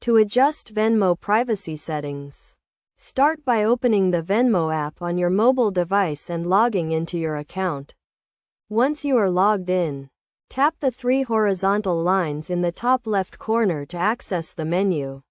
To adjust Venmo privacy settings, start by opening the Venmo app on your mobile device and logging into your account. Once you are logged in, tap the three horizontal lines in the top left corner to access the menu.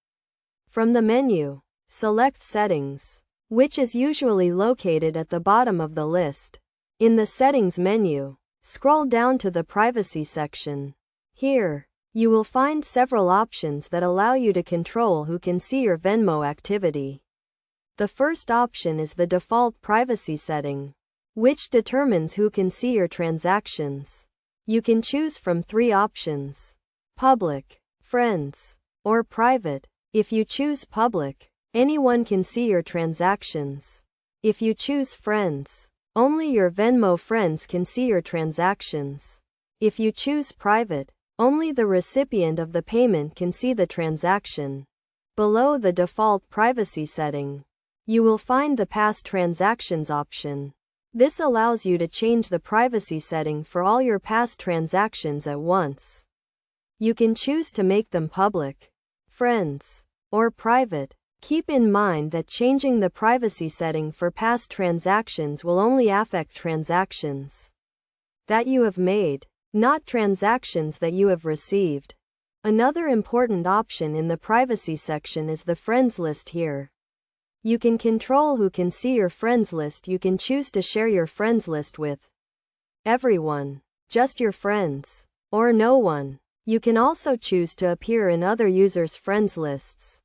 From the menu, select Settings, which is usually located at the bottom of the list. In the Settings menu, scroll down to the Privacy section. Here, you will find several options that allow you to control who can see your Venmo activity. The first option is the default privacy setting, which determines who can see your transactions. You can choose from three options: public, friends, or private. If you choose public, anyone can see your transactions. If you choose friends, only your Venmo friends can see your transactions. If you choose private, only the recipient of the payment can see the transaction. Below the default privacy setting, you will find the Past Transactions option. This allows you to change the privacy setting for all your past transactions at once. You can choose to make them public, friends, or private. Keep in mind that changing the privacy setting for past transactions will only affect transactions that you have made, not transactions that you have received. Another important option in the privacy section is the friends list here. You can control who can see your friends list. You can choose to share your friends list with everyone, just your friends, or no one. You can also choose to appear in other users' friends lists.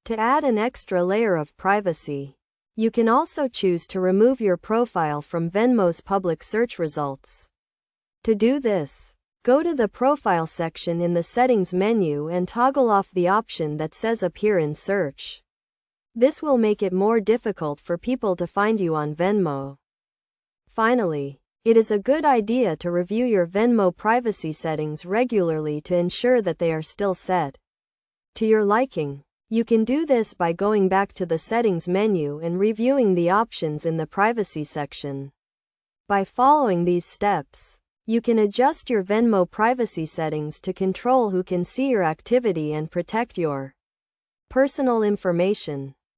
To add an extra layer of privacy, you can also choose to remove your profile from Venmo's public search results. To do this, go to the Profile section in the Settings menu and toggle off the option that says Appear in Search. This will make it more difficult for people to find you on Venmo. Finally, it is a good idea to review your Venmo privacy settings regularly to ensure that they are still set to your liking. You can do this by going back to the Settings menu and reviewing the options in the Privacy section. By following these steps, you can adjust your Venmo privacy settings to control who can see your activity and protect your personal information.